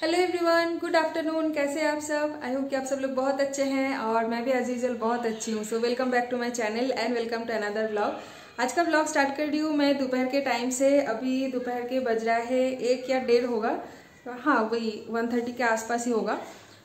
Hello everyone, good afternoon. कैसे हैं आप सब? आई होप कि आप सब लोग बहुत अच्छे हैं और मैं भी एज यूजुअल बहुत अच्छी हूँ। So welcome back to my channel and welcome to another vlog. आज का व्लॉग स्टार्ट कर रही हूँ मैं दोपहर के टाइम से। अभी दोपहर के बज रहा है 1 या 1:30 होगा, हाँ वही 1:30 के आसपास ही होगा।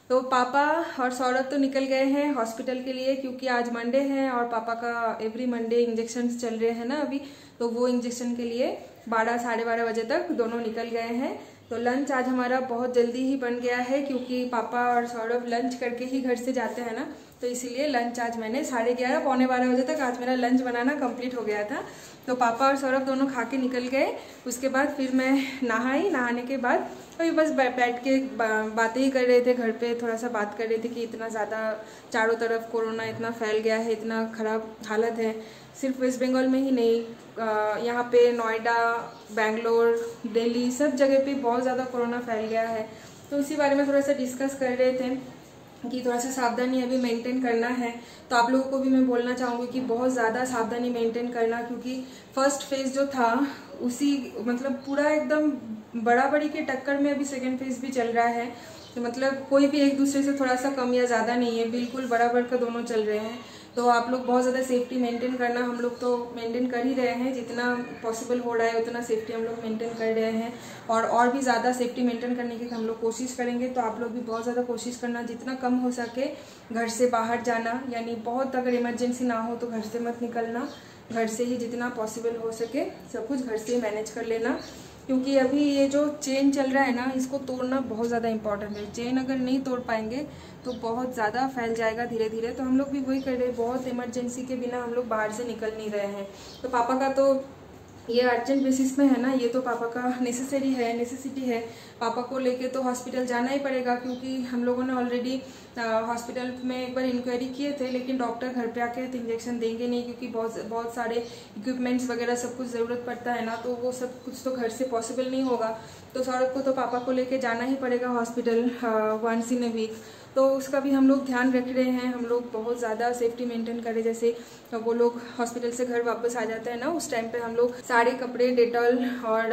तो पापा और सौरभ तो निकल गए हैं हॉस्पिटल के लिए, क्योंकि आज मंडे है और पापा का एवरी मंडे इंजेक्शन चल रहे हैं ना अभी, तो वो इंजेक्शन के लिए 12 साढ़े 12 बजे तक दोनों निकल गए हैं। तो लंच आज हमारा बहुत जल्दी ही बन गया है, क्योंकि पापा और सौरभ लंच करके ही घर से जाते हैं ना, तो इसीलिए लंच आज मैंने 11:30 पौने 12 बजे तक आज मेरा लंच बनाना कंप्लीट हो गया था। तो पापा और सौरभ दोनों खा के निकल गए। उसके बाद फिर मैं नहाई। नहाने के बाद अभी बस बैठ के बातें ही कर रहे थे, घर पे थोड़ा सा बात कर रहे थे कि इतना ज़्यादा चारों तरफ कोरोना इतना फैल गया है, इतना ख़राब हालत है। सिर्फ वेस्ट बंगाल में ही नहीं, यहाँ पे नोएडा, बेंगलोर, दिल्ली सब जगह पे बहुत ज़्यादा कोरोना फैल गया है। तो उसी बारे में थोड़ा सा डिस्कस कर रहे थे कि थोड़ा सा सावधानी अभी मेंटेन करना है। तो आप लोगों को भी मैं बोलना चाहूँगी कि बहुत ज़्यादा सावधानी मेंटेन करना, क्योंकि फर्स्ट फेज जो था उसी मतलब पूरा एकदम बराबरी के टक्कर में अभी सेकेंड फेज भी चल रहा है। तो मतलब कोई भी एक दूसरे से थोड़ा सा कम या ज़्यादा नहीं है, बिल्कुल बराबर का दोनों चल रहे हैं। तो आप लोग बहुत ज़्यादा सेफ्टी मेंटेन करना, हम लोग तो मेंटेन कर ही रहे हैं, जितना पॉसिबल हो रहा है उतना सेफ्टी हम लोग मेंटेन कर रहे हैं और भी ज़्यादा सेफ्टी मेंटेन करने की हम लोग कोशिश करेंगे। तो आप लोग भी बहुत ज़्यादा कोशिश करना, जितना कम हो सके घर से बाहर जाना, यानी बहुत अगर इमरजेंसी ना हो तो घर से मत निकलना, घर से ही जितना पॉसिबल हो सके सब कुछ घर से ही मैनेज कर लेना। क्योंकि अभी ये जो चेन चल रहा है ना, इसको तोड़ना बहुत ज़्यादा इंपॉर्टेंट है। चेन अगर नहीं तोड़ पाएंगे तो बहुत ज़्यादा फैल जाएगा धीरे धीरे। तो हम लोग भी वही कर रहे हैं, बहुत इमरजेंसी के बिना हम लोग बाहर से निकल नहीं रहे हैं। तो पापा का तो ये अर्जेंट बेसिस में है ना, ये तो पापा का नेसेसिटी है। पापा को लेके तो हॉस्पिटल जाना ही पड़ेगा, क्योंकि हम लोगों ने ऑलरेडी हॉस्पिटल में एक बार इंक्वायरी किए थे, लेकिन डॉक्टर घर पे आके इंजेक्शन देंगे नहीं, क्योंकि बहुत सारे इक्विपमेंट्स वगैरह सब कुछ ज़रूरत पड़ता है ना, तो वो सब कुछ तो घर से पॉसिबल नहीं होगा। तो सौरभ को तो पापा को लेके जाना ही पड़ेगा hospital once in a week. तो उसका भी हम लोग ध्यान रख रहे हैं, हम लोग बहुत ज़्यादा सेफ्टी मेंटेन करें। जैसे वो लोग हॉस्पिटल से घर वापस आ जाते हैं ना, उस टाइम पे हम लोग सारे कपड़े डेटॉल और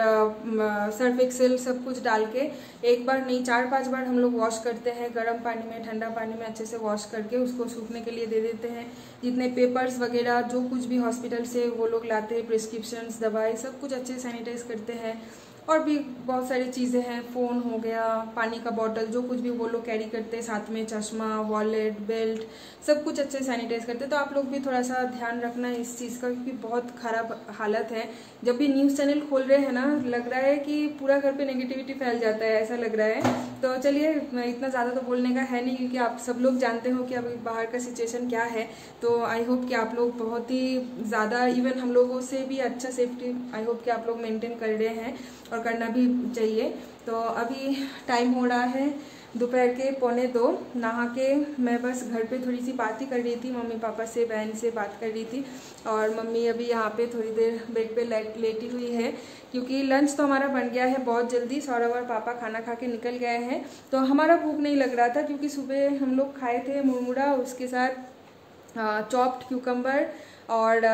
सर्फ एक्सेल सब कुछ डाल के 1 बार नहीं 4-5 बार हम लोग वॉश करते हैं, गर्म पानी में ठंडा पानी में अच्छे से वॉश करके उसको सूखने के लिए दे देते हैं। जितने पेपर्स वगैरह जो कुछ भी हॉस्पिटल से वो लोग लाते हैं, प्रिस्क्रिप्शंस, दवाई, सब कुछ अच्छे से सैनिटाइज करते हैं। और भी बहुत सारी चीज़ें हैं, फ़ोन हो गया, पानी का बॉटल, जो कुछ भी वो लोग कैरी करते हैं साथ में, चश्मा, वॉलेट, बेल्ट, सब कुछ अच्छे से सैनिटाइज करते हैं। तो आप लोग भी थोड़ा सा ध्यान रखना है इस चीज़ का, क्योंकि बहुत ख़राब हालत है। जब भी न्यूज़ चैनल खोल रहे हैं ना, लग रहा है कि पूरा घर पे नेगेटिविटी फैल जाता है, ऐसा लग रहा है। तो चलिए, इतना ज़्यादा तो बोलने का है नहीं, क्योंकि आप सब लोग जानते हो कि अभी बाहर का सिचुएशन क्या है। तो आई होप कि आप लोग बहुत ही ज़्यादा, इवन हम लोगों से भी अच्छा सेफ्टी आई होप कि आप लोग मेंटेन कर रहे हैं और करना भी चाहिए। तो अभी टाइम हो रहा है दोपहर के 1:45। नहा के मैं बस घर पे थोड़ी सी बात ही कर रही थी, मम्मी पापा से, बहन से बात कर रही थी। और मम्मी अभी यहाँ पे थोड़ी देर बेड पे लेटी हुई है, क्योंकि लंच तो हमारा बन गया है बहुत जल्दी। सौरभ और पापा खाना खा के निकल गए हैं, तो हमारा भूख नहीं लग रहा था, क्योंकि सुबह हम लोग खाए थे मुरमुरा, उसके साथ चॉप्ड क्यूकम्बर और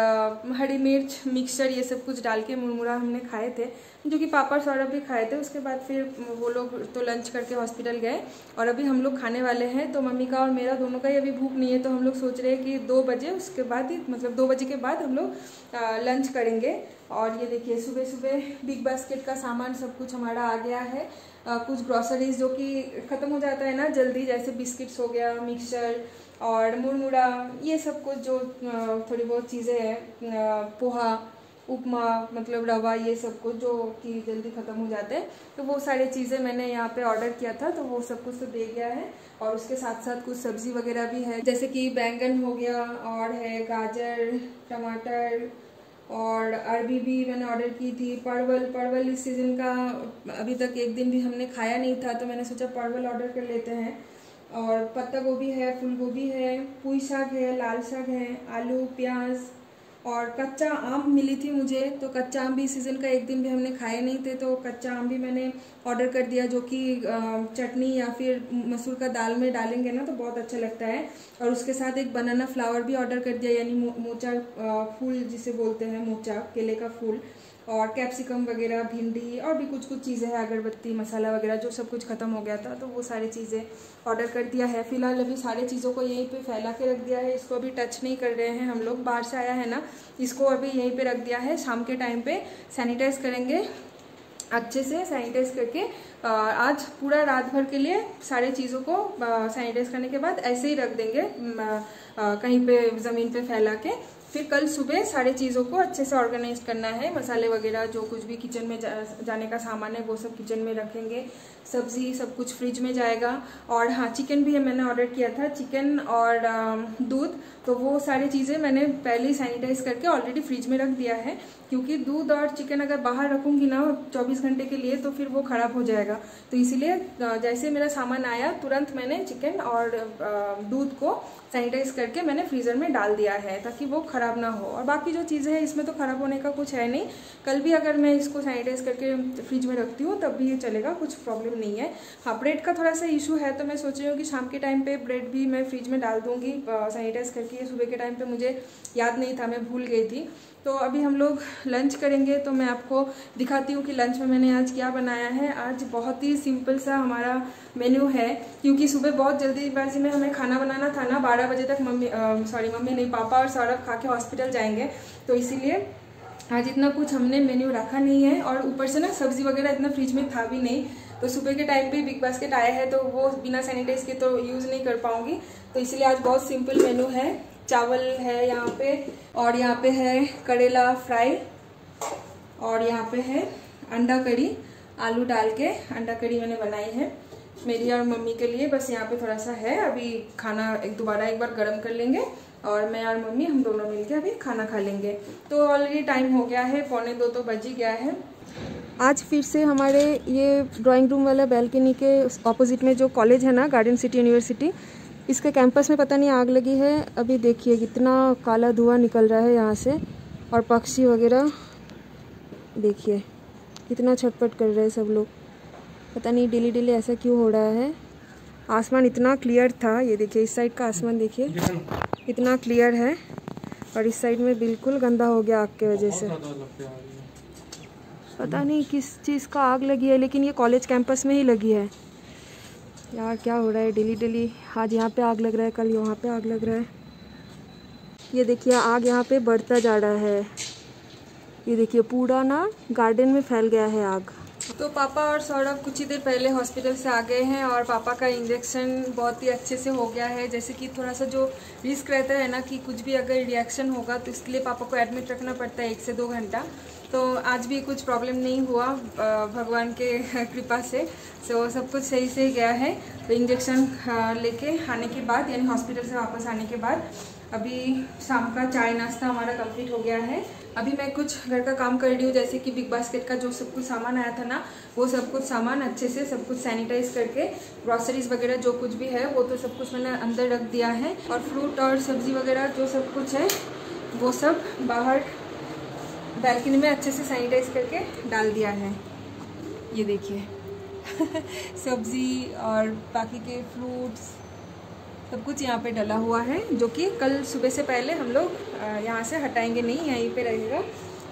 हरी मिर्च मिक्सचर, ये सब कुछ डाल के मुरमुरा हमने खाए थे, जो कि पापा और सौरभ भी खाए थे। उसके बाद फिर वो लोग तो लंच करके हॉस्पिटल गए और अभी हम लोग खाने वाले हैं। तो मम्मी का और मेरा दोनों का ही अभी भूख नहीं है, तो हम लोग सोच रहे हैं कि 2 बजे उसके बाद ही, मतलब 2 बजे के बाद हम लोग लंच करेंगे। और ये देखिए, सुबह सुबह बिग बास्केट का सामान सब कुछ हमारा आ गया है। कुछ ग्रॉसरीज जो कि ख़त्म हो जाता है ना जल्दी, जैसे बिस्किट्स हो गया, मिक्सचर और मुरमुरा, ये सब कुछ जो थोड़ी बहुत चीज़ें हैं, पोहा, उपमा, मतलब रवा, ये सब कुछ जो कि जल्दी ख़त्म हो जाते हैं, तो वो सारी चीज़ें मैंने यहाँ पे ऑर्डर किया था, तो वो सब कुछ तो दे गया है। और उसके साथ साथ कुछ सब्जी वगैरह भी है, जैसे कि बैंगन हो गया, और है गाजर, टमाटर, और अरबी भी मैंने ऑर्डर की थी। परवल इस सीज़न का अभी तक एक दिन भी हमने खाया नहीं था, तो मैंने सोचा परवल ऑर्डर कर लेते हैं। और पत्ता गोभी है, फूल गोभी है, पुई शाक है, लाल शाक है, आलू, प्याज, और कच्चा आम मिली थी मुझे, तो कच्चा आम भी सीज़न का एक दिन भी हमने खाए नहीं थे, तो कच्चा आम भी मैंने ऑर्डर कर दिया, जो कि चटनी या फिर मसूर का दाल में डालेंगे ना तो बहुत अच्छा लगता है। और उसके साथ एक बनाना फ्लावर भी ऑर्डर कर दिया, यानी मोचा फूल जिसे बोलते हैं, मोचा केले का फूल, और कैप्सिकम वगैरह, भिंडी और भी कुछ चीज़ें हैं, अगरबत्ती, मसाला वगैरह जो सब कुछ ख़त्म हो गया था, तो वो सारी चीज़ें ऑर्डर कर दिया है। फिलहाल अभी सारी चीज़ों को यहीं पे फैला के रख दिया है, इसको अभी टच नहीं कर रहे हैं हम लोग, बाहर से आया है ना, इसको अभी यहीं पे रख दिया है। शाम के टाइम पे सैनिटाइज करेंगे, अच्छे से सैनिटाइज करके आज पूरा रात भर के लिए सारी चीज़ों को सैनिटाइज करने के बाद ऐसे ही रख देंगे कहीं पे ज़मीन पे फैला के। फिर कल सुबह सारी चीज़ों को अच्छे से ऑर्गेनाइज करना है, मसाले वगैरह जो कुछ भी किचन में जाने का सामान है वो सब किचन में रखेंगे, सब्जी सब कुछ फ्रिज में जाएगा। और हाँ, चिकन भी मैंने ऑर्डर किया था, चिकन और दूध, तो वो सारी चीज़ें मैंने पहले ही सैनिटाइज करके ऑलरेडी फ्रिज में रख दिया है, क्योंकि दूध और चिकन अगर बाहर रखूँगी ना 24 घंटे के लिए तो फिर वो ख़राब हो जाएगा। तो इसीलिए जैसे मेरा सामान आया तुरंत मैंने चिकन और दूध को सैनिटाइज करके मैंने फ्रीज़र में डाल दिया है, ताकि वो ख़राब ना हो। और बाकी जो चीज़ें हैं इसमें तो ख़राब होने का कुछ है नहीं, कल भी अगर मैं इसको सैनिटाइज करके फ्रिज में रखती हूँ तब भी ये चलेगा, कुछ प्रॉब्लम नहीं है। हाँ, ब्रेड का थोड़ा सा इशू है, तो मैं सोच रही हूँ कि शाम के टाइम पे ब्रेड भी मैं फ्रिज में डाल दूँगी सैनिटाइज करके। सुबह के टाइम पे मुझे याद नहीं था, मैं भूल गई थी। तो अभी हम लोग लंच करेंगे, तो मैं आपको दिखाती हूँ कि लंच में मैंने आज क्या बनाया है। आज बहुत ही सिंपल सा हमारा मेन्यू है, क्योंकि सुबह बहुत जल्दीबाजी में हमें खाना बनाना था ना, 12 बजे तक मम्मी नहीं, पापा और सौरभ खा के हॉस्पिटल जाएंगे, तो इसीलिए आज इतना कुछ हमने मेन्यू रखा नहीं है। और ऊपर से ना सब्जी वगैरह इतना फ्रिज में था भी नहीं, तो सुबह के टाइम पे बिग बास्केट आया है तो वो बिना सैनिटाइज के तो यूज़ नहीं कर पाऊंगी, तो इसलिए आज बहुत सिंपल मेन्यू है। चावल है यहाँ पे, और यहाँ पे है करेला फ्राई, और यहाँ पे है अंडा करी, आलू डाल के अंडा करी मैंने बनाई है मेरी और मम्मी के लिए। बस यहाँ पे थोड़ा सा है, अभी खाना एक बार गर्म कर लेंगे और मैं और मम्मी हम दोनों मिलके अभी खाना खा लेंगे। तो ऑलरेडी टाइम हो गया है, 1:45 तो बज ही गया है। आज फिर से हमारे ये ड्राइंग रूम वाला बैल्कनी के ऑपोजिट में जो कॉलेज है ना, गार्डन सिटी यूनिवर्सिटी, इसके कैंपस में पता नहीं आग लगी है। अभी देखिए कितना काला धुआं निकल रहा है यहाँ से, और पक्षी वगैरह देखिए कितना छटपट कर रहे हैं सब लोग। पता नहीं डेली ऐसा क्यों हो रहा है। आसमान इतना क्लियर था, ये देखिए इस साइड का आसमान देखिए कितना क्लियर है, और इस साइड में बिल्कुल गंदा हो गया आग की वजह से। पता नहीं किस चीज़ का आग लगी है, लेकिन ये कॉलेज कैंपस में ही लगी है। यार क्या हो रहा है, डेली आज यहाँ पे आग लग रहा है, कल यहाँ पे आग लग रहा है। ये देखिए आग यहाँ पे बढ़ता जा रहा है, ये देखिए पूरा ना गार्डन में फैल गया है आग। तो पापा और सौरभ कुछ ही देर पहले हॉस्पिटल से आ गए हैं, और पापा का इंजेक्शन बहुत ही अच्छे से हो गया है। जैसे कि थोड़ा सा जो रिस्क रहता है ना कि कुछ भी अगर रिएक्शन होगा तो इसके लिए पापा को एडमिट रखना पड़ता है 1 से 2 घंटा। तो आज भी कुछ प्रॉब्लम नहीं हुआ भगवान के कृपा से, तो सब कुछ सही से गया है। तो इंजेक्शन लेके आने के बाद, यानी हॉस्पिटल से वापस आने के बाद, अभी शाम का चाय नाश्ता हमारा कंप्लीट हो गया है। अभी मैं कुछ घर का काम कर रही हूँ, जैसे कि बिग बास्केट का जो सब कुछ सामान आया था ना, वो सब कुछ सामान अच्छे से सब कुछ सैनिटाइज करके, ग्रॉसरीज वगैरह जो कुछ भी है वो तो सब कुछ मैंने अंदर रख दिया है, और फ्रूट और सब्जी वगैरह जो सब कुछ है वो सब बाहर बैल्कनी में अच्छे से सैनिटाइज करके डाल दिया है। ये देखिए सब्जी और बाकी के फ्रूट्स सब कुछ यहाँ पे डला हुआ है, जो कि कल सुबह से पहले हम लोग यहाँ से हटाएंगे नहीं, यहीं पे रहेगा।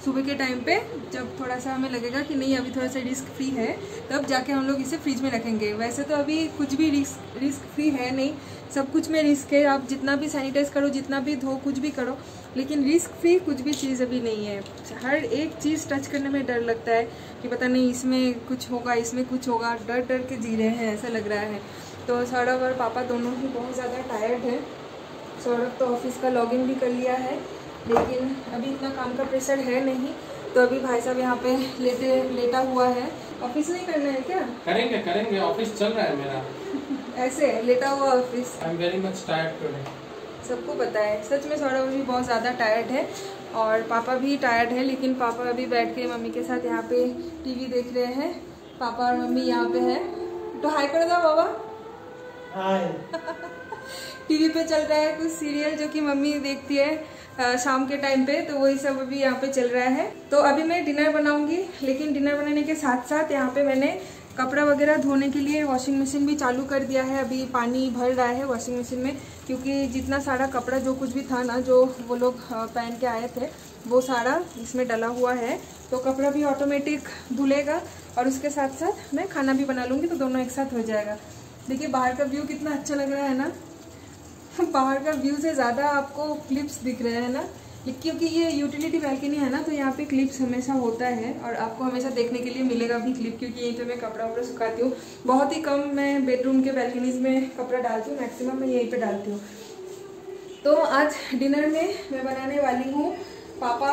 सुबह के टाइम पे जब थोड़ा सा हमें लगेगा कि नहीं अभी थोड़ा सा रिस्क फ्री है, तब जाके हम लोग इसे फ्रिज में रखेंगे। वैसे तो अभी कुछ भी रिस्क फ्री है नहीं, सब कुछ में रिस्क है। आप जितना भी सैनिटाइज करो, जितना भी धो, कुछ भी करो, लेकिन रिस्क फ्री कुछ भी चीज़ अभी नहीं है। हर एक चीज़ टच करने में डर लगता है कि पता नहीं इसमें कुछ होगा, इसमें कुछ होगा, डर के जी रहे हैं ऐसा लग रहा है। तो सौरभ और पापा दोनों ही बहुत ज़्यादा टायर्ड हैं। सौरभ तो ऑफिस का लॉगिन भी कर लिया है, लेकिन अभी इतना काम का प्रेशर है नहीं, तो अभी भाई साहब यहाँ पे लेटा हुआ है। ऑफिस नहीं करना है क्या? करेंगे, ऑफिस चल रहा है मेरा ऐसे लेटा हुआ office. I am very much tired today, सबको पता है। सच में सौरभ भी बहुत ज़्यादा टायर्ड है, और पापा भी टायर्ड है, लेकिन पापा अभी बैठ के मम्मी के साथ यहाँ पे टीवी देख रहे हैं। पापा और मम्मी यहाँ पे है, तो हाय कर दो बाबा। हाय टीवी पे चल रहा है कुछ सीरियल जो कि मम्मी देखती है शाम के टाइम पे, तो वही सब अभी यहाँ पे चल रहा है। तो अभी मैं डिनर बनाऊंगी, लेकिन डिनर बनाने के साथ साथ यहाँ पे मैंने कपड़ा वगैरह धोने के लिए वॉशिंग मशीन भी चालू कर दिया है। अभी पानी भर रहा है वॉशिंग मशीन में, क्योंकि जितना सारा कपड़ा जो कुछ भी था ना, जो वो लोग पहन के आए थे, वो सारा इसमें डला हुआ है, तो कपड़ा भी ऑटोमेटिक धुलेगा और उसके साथ साथ मैं खाना भी बना लूँगी, तो दोनों एक साथ हो जाएगा। देखिए बाहर का व्यू कितना अच्छा लग रहा है ना। बाहर का व्यू से ज़्यादा आपको क्लिप्स दिख रहे हैं ना, क्योंकि ये यूटिलिटी बैल्कनी है ना, तो यहाँ पे क्लिप्स हमेशा होता है और आपको हमेशा देखने के लिए मिलेगा भी क्लिप, क्योंकि यहीं पे मैं कपड़ा वपड़ा सुखाती हूँ। बहुत ही कम मैं बेडरूम के बैल्कनीज में कपड़ा डालती हूँ, मैक्सिमम मैं यहीं पे डालती हूँ। तो आज डिनर में मैं बनाने वाली हूँ पापा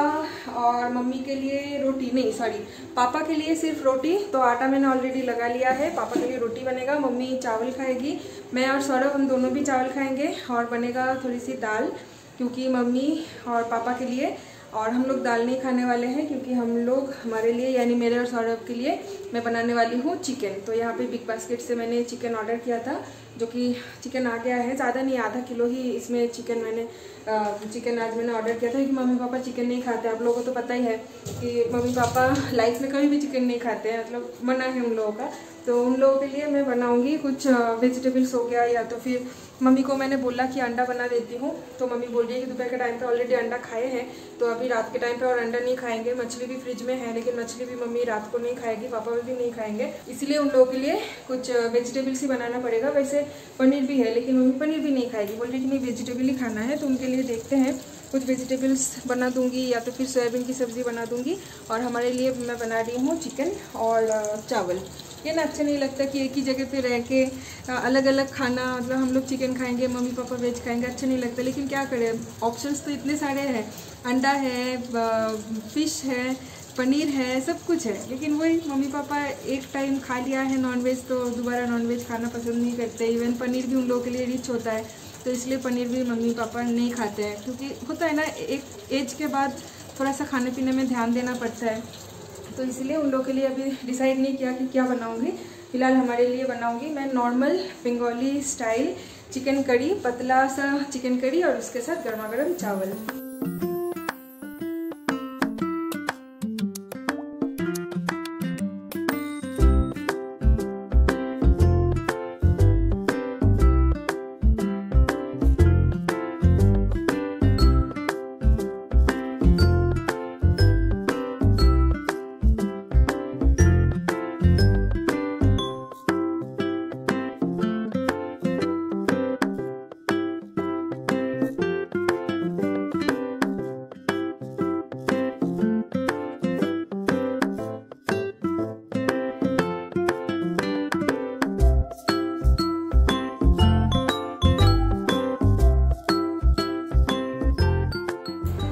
और मम्मी के लिए रोटी, नहीं सॉरी, पापा के लिए सिर्फ रोटी। तो आटा मैंने ऑलरेडी लगा लिया है, पापा के लिए रोटी बनेगा, मम्मी चावल खाएगी, मैं और सौरभ हम दोनों भी चावल खाएंगे। और बनेगा थोड़ी सी दाल, क्योंकि मम्मी और पापा के लिए, और हम लोग दाल नहीं खाने वाले हैं, क्योंकि हम लोग हमारे लिए यानी मेरे और सौरभ के लिए मैं बनाने वाली हूँ चिकन। तो यहाँ पे बिग बास्केट से मैंने चिकन ऑर्डर किया था, जो कि चिकन आ गया है। ज़्यादा नहीं, आधा किलो ही इसमें चिकन आज मैंने ऑर्डर किया था, क्योंकि मम्मी पापा चिकन नहीं खाते। आप लोगों को तो पता ही है कि मम्मी पापा लाइफ में कभी भी चिकन नहीं खाते हैं, मतलब मना है उन लोगों का। तो उन लोगों के लिए मैं बनाऊँगी कुछ वेजिटेबल्स हो गया, या तो फिर मम्मी को मैंने बोला कि अंडा बना देती हूँ, तो मम्मी बोल रही है कि दोपहर के टाइम पे ऑलरेडी अंडा खाए हैं, तो अभी रात के टाइम पे और अंडा नहीं खाएंगे। मछली भी फ्रिज में है, लेकिन मछली भी मम्मी रात को नहीं खाएगी, पापा भी नहीं खाएंगे, इसलिए उन लोगों के लिए कुछ वेजिटेबल्स ही बनाना पड़ेगा। वैसे पनीर भी है, लेकिन मम्मी पनीर भी नहीं खाएगी, बोल रही कि नहीं वेजिटेबल ही खाना है। तो उनके लिए देखते हैं कुछ वेजिटेबल्स बना दूंगी, या तो फिर सोयाबीन की सब्ज़ी बना दूंगी। और हमारे लिए मैं बना रही हूँ चिकन और चावल। ये ना अच्छा नहीं लगता कि एक ही जगह पे रह के अलग अलग खाना, मतलब हम लोग चिकन खाएंगे, मम्मी पापा वेज खाएंगे, अच्छा नहीं लगता। लेकिन क्या करें, ऑप्शंस तो इतने सारे हैं, अंडा है, फिश है, पनीर है, सब कुछ है। लेकिन वही मम्मी पापा एक टाइम खा लिया है नॉनवेज, तो दोबारा नॉनवेज खाना पसंद नहीं करते। इवन पनीर भी उन लोगों के लिए रिच होता है, तो इसलिए पनीर भी मम्मी पापा नहीं खाते हैं, क्योंकि होता है ना एक एज के बाद थोड़ा सा खाने पीने में ध्यान देना पड़ता है। तो इसलिए उन लोगों के लिए अभी डिसाइड नहीं किया कि क्या बनाऊंगी। फिलहाल हमारे लिए बनाऊंगी मैं normal Bengali style chicken curry, पतला सा चिकन करी, और उसके साथ गर्मा गर्म चावल।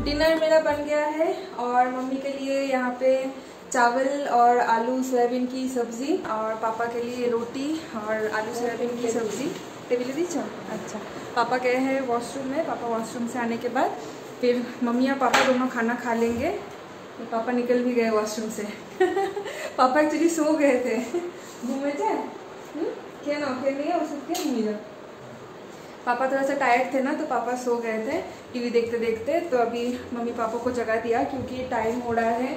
डिनर मेरा बन गया है, और मम्मी के लिए यहाँ पे चावल और आलू सोयाबीन की सब्ज़ी, और पापा के लिए रोटी और आलू सोयाबीन की सब्ज़ी। टेबल दीजिए। अच्छा, पापा गए हैं वॉशरूम में, पापा वॉशरूम से आने के बाद फिर मम्मी और पापा दोनों खाना खा लेंगे। पापा निकल भी गए वॉशरूम से। पापा एक्चुअली सो गए थे। घूमे जाए क्या ना नहीं है उसके पापा थोड़ा सा टायर्ड थे ना, तो पापा सो गए थे टीवी देखते देखते। तो अभी मम्मी पापा को जगा दिया, क्योंकि टाइम हो रहा है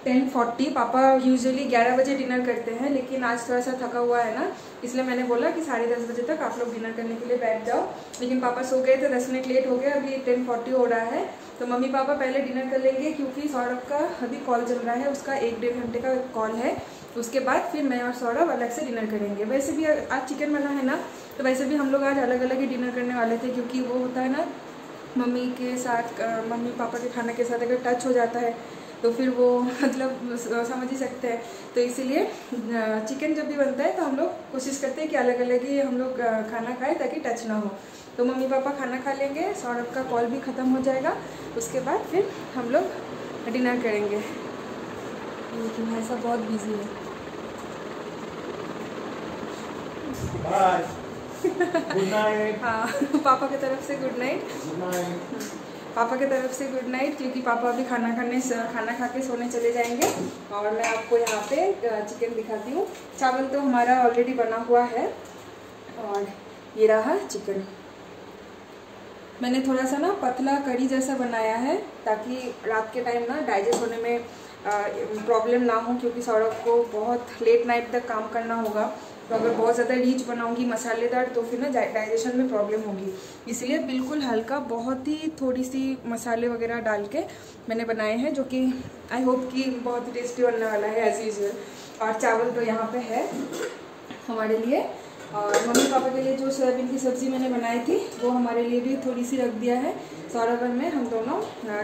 10:40। पापा यूजुअली 11 बजे डिनर करते हैं, लेकिन आज थोड़ा सा थका हुआ है ना, इसलिए मैंने बोला कि 10:30 बजे तक आप लोग डिनर करने के लिए बैठ जाओ। लेकिन पापा सो गए थे, 10 मिनट लेट हो गया, अभी 10:40 हो रहा है। तो मम्मी पापा पहले डिनर कर लेंगे, क्योंकि सौरभ का अभी कॉल चल रहा है, उसका 1-1.5 घंटे का कॉल है। उसके बाद फिर मैं और सौरभ अलग से डिनर करेंगे। वैसे भी आज चिकन बना है ना, तो वैसे भी हम लोग आज अलग अलग ही डिनर करने वाले थे, क्योंकि वो होता है ना मम्मी के साथ, मम्मी पापा के खाना के साथ अगर टच हो जाता है तो फिर वो मतलब समझ ही सकते हैं। तो इसीलिए चिकन जब भी बनता है तो हम लोग कोशिश करते हैं कि अलग अलग ही हम लोग खाना खाएं, ताकि टच ना हो। तो मम्मी पापा खाना खा लेंगे, सौरभ का कॉल भी ख़त्म हो जाएगा, उसके बाद फिर हम लोग डिनर करेंगे। लेकिन ऐसा बहुत बिजी है। Bye, good night. हाँ, पापा की तरफ से गुड नाइट। पापा की तरफ से गुड नाइट, क्योंकि पापा अभी खाना खा के सोने चले जाएंगे। और मैं आपको यहाँ पे चिकन दिखाती हूँ। चावल तो हमारा ऑलरेडी बना हुआ है, और ये रहा चिकन। मैंने थोड़ा सा ना पतला करी जैसा बनाया है, ताकि रात के टाइम ना डाइजेस्ट होने में प्रॉब्लम ना हो, क्योंकि सौरभ को बहुत लेट नाइट तक काम करना होगा। तो अगर बहुत ज़्यादा रिच बनाऊंगी मसालेदार तो फिर ना डाइजेशन में प्रॉब्लम होगी, इसलिए बिल्कुल हल्का बहुत ही थोड़ी सी मसाले वगैरह डाल के मैंने बनाए हैं, जो कि आई होप कि बहुत ही टेस्टी बनने वाला है एज यूजुअल। और चावल तो यहाँ पे है हमारे लिए, और मम्मी पापा के लिए जो सोयाबीन की सब्ज़ी मैंने बनाई थी वो हमारे लिए भी थोड़ी सी रख दिया है। सौरभन में हम दोनों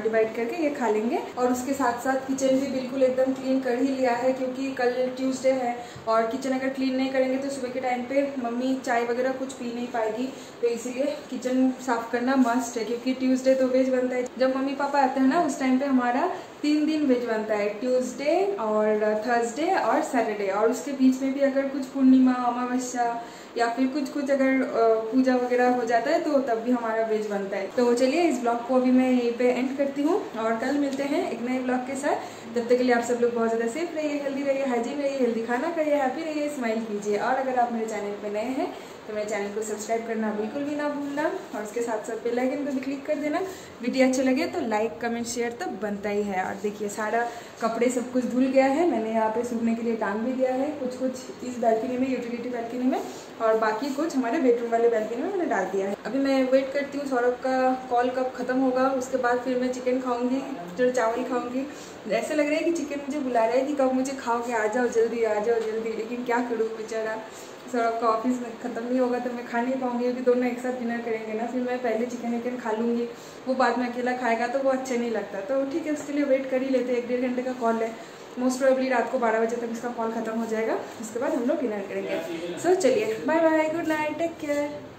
डिवाइड करके ये खा लेंगे। और उसके साथ साथ किचन भी बिल्कुल एकदम क्लीन कर ही लिया है, क्योंकि कल ट्यूसडे है और किचन अगर क्लीन नहीं करेंगे तो सुबह के टाइम पे मम्मी चाय वगैरह कुछ पी नहीं पाएगी, तो इसीलिए किचन साफ़ करना मस्ट है, क्योंकि ट्यूसडे तो वेज बनता है। जब मम्मी पापा आते हैं ना उस टाइम पे हमारा 3 दिन वेज बनता है, ट्यूसडे और थर्सडे और सैटरडे, और उसके बीच में भी अगर कुछ पूर्णिमा अमावस्या या फिर कुछ अगर पूजा वगैरह हो जाता है तो तब भी हमारा वेज बनता है। तो चलिए इस ब्लॉग को अभी मैं यहीं पे एंड करती हूँ और कल मिलते हैं एक नए ब्लॉग के साथ। तब तक के लिए आप सब लोग बहुत ज़्यादा सेफ रहिए, हेल्दी रहिए, हाइजीन रहिए, हेल्दी खाना खाइए, हैप्पी रहिए, स्माइल कीजिए। और अगर आप मेरे चैनल पे नए हैं तो मेरे चैनल को सब्सक्राइब करना बिल्कुल भी ना भूलना, और उसके साथ साथ बेल आइकन को भी क्लिक कर देना। वीडियो अच्छे लगे तो लाइक कमेंट शेयर तो बनता ही है। और देखिए सारा कपड़े सब कुछ धुल गया है, मैंने यहाँ पे सूखने के लिए टांग भी दिया है, कुछ इस बैल्कनी में, यूटिलिटी बैल्कनी में, और बाकी कुछ हमारे बेडरूम वाले बैल्कनी में मैंने डाल दिया है। अभी मैं वेट करती हूँ सौरभ का कॉल कब खत्म होगा, उसके बाद फिर मैं चिकन खाऊंगी, फिर चावल खाऊंगी। ऐसा लग रहा है कि चिकन मुझे बुला रहा है कि कब मुझे खाओगे, आ जाओ जल्दी आ जाओ जल्दी, लेकिन क्या करूँ बेचारा, सौरभ का ऑफिस में ख़त्म नहीं होगा तो मैं खा नहीं पाऊंगी, क्योंकि दोनों एक साथ डिनर करेंगे ना, फिर मैं पहले चिकन विकन खा लूँगी, वो बाद में अकेला खाएगा तो वो अच्छा नहीं लगता। तो ठीक है, उसके लिए वेट कर ही लेते, 1-1.5 घंटे का कॉल है, मोस्ट प्रोबेबली रात को 12 बजे तक इसका कॉल खत्म हो जाएगा, उसके बाद हम लोग डिनर करेंगे। सो चलिए bye bye, good night, take care.